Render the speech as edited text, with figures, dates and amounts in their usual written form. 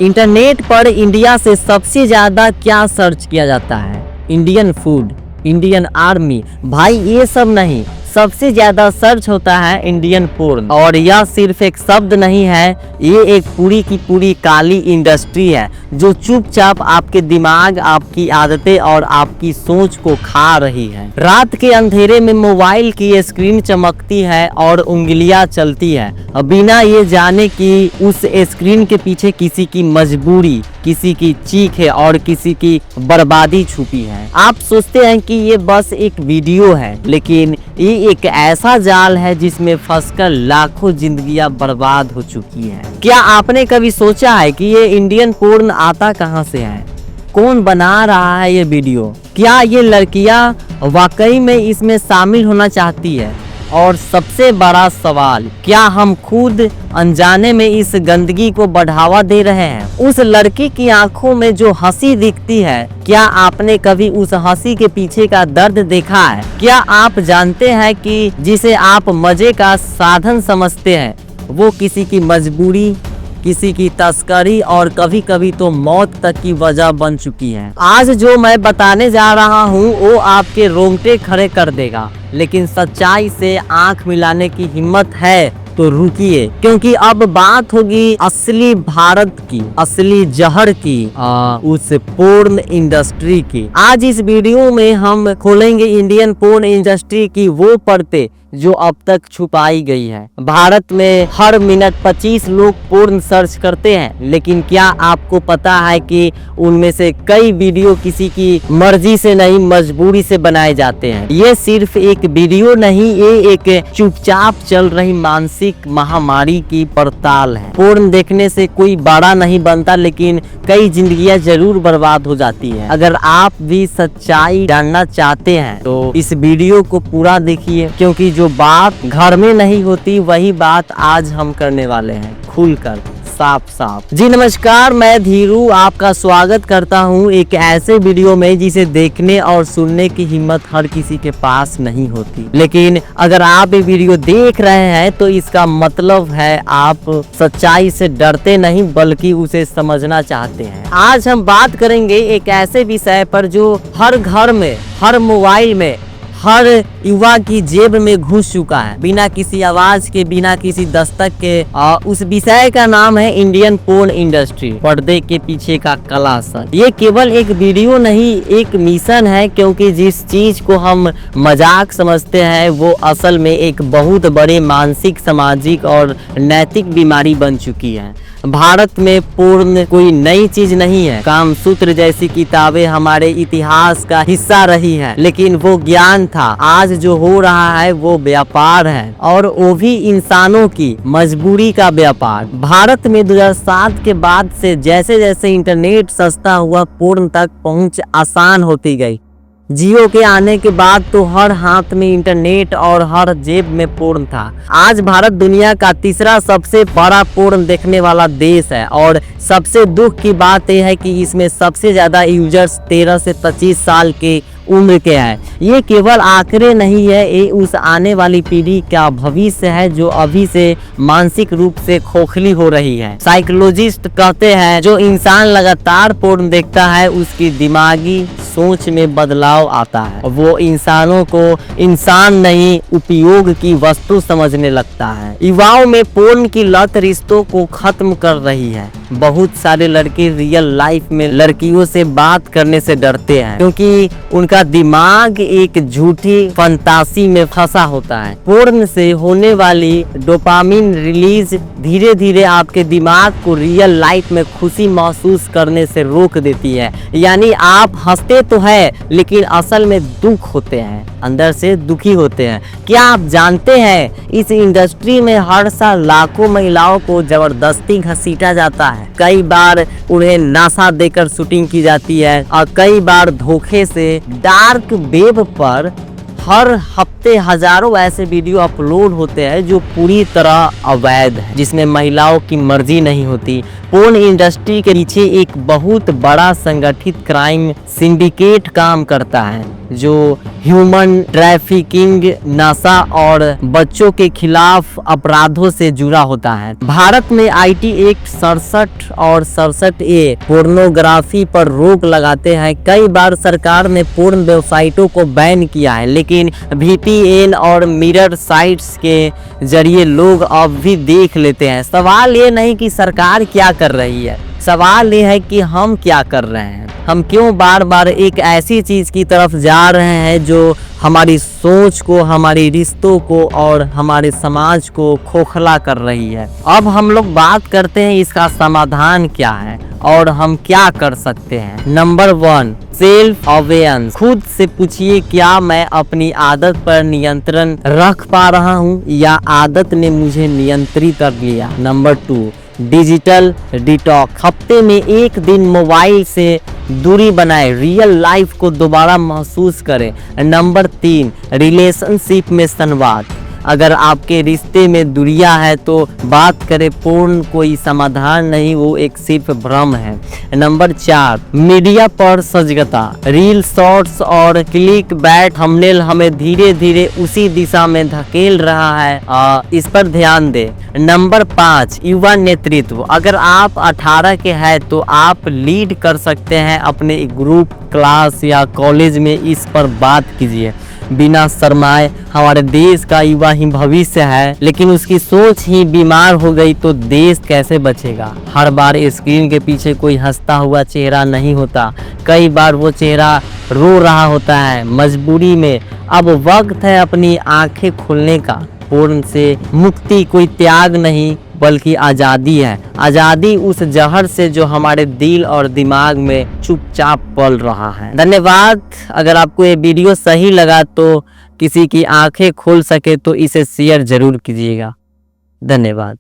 Internet पर India से सबसे ज्यादा क्या सर्च किया जाता है? Indian food, Indian army. भाई ये सब नहीं, सबसे ज्यादा सर्च होता है इंडियन पोर्न। और यह सिर्फ एक शब्द नहीं है, ये एक पूरी की पूरी काली इंडस्ट्री है जो चुपचाप आपके दिमाग, आपकी आदतें और आपकी सोच को खा रही है। रात के अंधेरे में मोबाइल की स्क्रीन चमकती है और उंगलियां चलती है बिना ये जाने कि उस स्क्रीन के पीछे किसी की मजबूरी, किसी की चीख है और किसी की बर्बादी छुपी है। आप सोचते हैं कि ये बस एक वीडियो है, लेकिन ये एक ऐसा जाल है जिसमें फंसकर लाखों जिंदगियां बर्बाद हो चुकी हैं। क्या आपने कभी सोचा है कि ये इंडियन पोर्न आता कहां से है? कौन बना रहा है ये वीडियो? क्या ये लड़कियां वाकई में इसमें शामिल होना चाहती है? और सबसे बड़ा सवाल, क्या हम खुद अनजाने में इस गंदगी को बढ़ावा दे रहे हैं? उस लड़की की आंखों में जो हंसी दिखती है, क्या आपने कभी उस हंसी के पीछे का दर्द देखा है? क्या आप जानते हैं कि जिसे आप मजे का साधन समझते हैं, वो किसी की मजबूरी, किसी की तस्करी और कभी कभी तो मौत तक की वजह बन चुकी है। आज जो मैं बताने जा रहा हूँ वो आपके रोंगटे खड़े कर देगा, लेकिन सच्चाई से आंख मिलाने की हिम्मत है तो रुकिए, क्योंकि अब बात होगी असली भारत की, असली जहर की, उस पोर्न इंडस्ट्री की। आज इस वीडियो में हम खोलेंगे इंडियन पोर्न इंडस्ट्री की वो परतें जो अब तक छुपाई गई है। भारत में हर मिनट 25 लोग पोर्न सर्च करते हैं, लेकिन क्या आपको पता है कि उनमें से कई वीडियो किसी की मर्जी से नहीं, मजबूरी से बनाए जाते हैं। ये सिर्फ एक वीडियो नहीं, ये एक चुपचाप चल रही मानसिक महामारी की पड़ताल है। पोर्न देखने से कोई बड़ा नहीं बनता, लेकिन कई जिंदगियां जरूर बर्बाद हो जाती है। अगर आप भी सच्चाई जानना चाहते हैं तो इस वीडियो को पूरा देखिए, क्योंकि जो बात घर में नहीं होती वही बात आज हम करने वाले हैं, खुलकर, साफ साफ। जी नमस्कार, मैं धीरू आपका स्वागत करता हूं एक ऐसे वीडियो में जिसे देखने और सुनने की हिम्मत हर किसी के पास नहीं होती। लेकिन अगर आप ये वीडियो देख रहे हैं तो इसका मतलब है आप सच्चाई से डरते नहीं, बल्कि उसे समझना चाहते हैं। आज हम बात करेंगे एक ऐसे विषय पर जो हर घर में, हर मोबाइल में, हर युवा की जेब में घुस चुका है, बिना किसी आवाज के, बिना किसी दस्तक के। उस विषय का नाम है इंडियन पोर्न इंडस्ट्री, पर्दे के पीछे का कला सच। ये केवल एक वीडियो नहीं, एक मिशन है, क्योंकि जिस चीज को हम मजाक समझते हैं वो असल में एक बहुत बड़ी मानसिक, सामाजिक और नैतिक बीमारी बन चुकी है। भारत में पोर्न कोई नई चीज नहीं है। कामसूत्र जैसी किताबें हमारे इतिहास का हिस्सा रही है, लेकिन वो ज्ञान था। आज जो हो रहा है वो व्यापार है, और वो भी इंसानों की मजबूरी का व्यापार। भारत में 2007 के बाद से जैसे जैसे इंटरनेट सस्ता हुआ, पोर्न तक पहुंच आसान होती गई। जियो के आने के बाद तो हर हाथ में इंटरनेट और हर जेब में पोर्न था। आज भारत दुनिया का तीसरा सबसे बड़ा पोर्न देखने वाला देश है, और सबसे दुख की बात यह है कि इसमें सबसे ज्यादा यूजर्स 13 से 25 साल के उम्र के हैं। ये केवल आंकड़े नहीं है, ये उस आने वाली पीढ़ी का भविष्य है जो अभी से मानसिक रूप से खोखली हो रही है। साइकोलॉजिस्ट कहते हैं जो इंसान लगातार पोर्न देखता है उसकी दिमागी सोच में बदलाव आता है। वो इंसानों को इंसान नहीं, उपयोग की वस्तु समझने लगता है। युवाओं में पोर्न की लत रिश्तों को खत्म कर रही है। बहुत सारे लड़के रियल लाइफ में लड़कियों से बात करने से डरते हैं, क्योंकि उनका दिमाग एक झूठी फंतासी में फंसा होता है। पोर्न से होने वाली डोपामिन रिलीज धीरे धीरे आपके दिमाग को रियल लाइफ में खुशी महसूस करने से रोक देती है। यानी आप हंसते तो है, लेकिन असल में दुख होते हैं, अंदर से दुखी होते हैं। क्या आप जानते हैं इस इंडस्ट्री में हर साल लाखों महिलाओं को जबरदस्ती घसीटा जाता है। कई बार उन्हें नशा देकर शूटिंग की जाती है, और कई बार धोखे से डार्क वेब पर हर हफ्ते हजारों ऐसे वीडियो अपलोड होते हैं जो पूरी तरह अवैध है, जिसमें महिलाओं की मर्जी नहीं होती। पोर्न इंडस्ट्री के पीछे एक बहुत बड़ा संगठित क्राइम सिंडिकेट काम करता है जो ह्यूमन ट्रैफिकिंग, नशा और बच्चों के खिलाफ अपराधों से जुड़ा होता है। भारत में IT एक्ट 67 और 67A पोर्नोग्राफी पर रोक लगाते हैं। कई बार सरकार ने पोर्न वेबसाइटों को बैन किया है, लेकिन VPN और मिरर साइट्स के जरिए लोग अब भी देख लेते हैं। सवाल ये नहीं कि सरकार क्या कर रही है, सवाल ये है कि हम क्या कर रहे हैं। हम क्यों बार बार एक ऐसी चीज की तरफ जा रहे हैं जो हमारी सोच को, हमारे रिश्तों को और हमारे समाज को खोखला कर रही है। अब हम लोग बात करते हैं इसका समाधान क्या है और हम क्या कर सकते हैं। Number 1, self awareness. खुद से पूछिए, क्या मैं अपनी आदत पर नियंत्रण रख पा रहा हूँ या आदत ने मुझे नियंत्रित कर लिया। Number 2, digital detox. हफ्ते में एक दिन मोबाइल से दूरी बनाए, रियल लाइफ को दोबारा महसूस करें। नंबर 3, रिलेशनशिप में संवाद। अगर आपके रिश्ते में दूरियां है तो बात करें, पूर्ण कोई समाधान नहीं, वो एक सिर्फ भ्रम है। नंबर 4, मीडिया पर सजगता। रील, शॉर्ट्स और क्लिक बैट थंबनेल हमें धीरे धीरे उसी दिशा में धकेल रहा है, इस पर ध्यान दें। नंबर 5, युवा नेतृत्व। अगर आप 18 के हैं तो आप लीड कर सकते हैं अपने ग्रुप, क्लास या कॉलेज में, इस पर बात कीजिए बिना शर्माए। हमारे देश का युवा ही भविष्य है, लेकिन उसकी सोच ही बीमार हो गई तो देश कैसे बचेगा। हर बार स्क्रीन के पीछे कोई हंसता हुआ चेहरा नहीं होता, कई बार वो चेहरा रो रहा होता है मजबूरी में। अब वक्त है अपनी आंखें खोलने का। पोर्न से मुक्ति कोई त्याग नहीं बल्कि आज़ादी है। आज़ादी उस जहर से जो हमारे दिल और दिमाग में चुपचाप पल रहा है। धन्यवाद। अगर आपको ये वीडियो सही लगा तो किसी की आंखें खोल सके तो इसे शेयर जरूर कीजिएगा। धन्यवाद।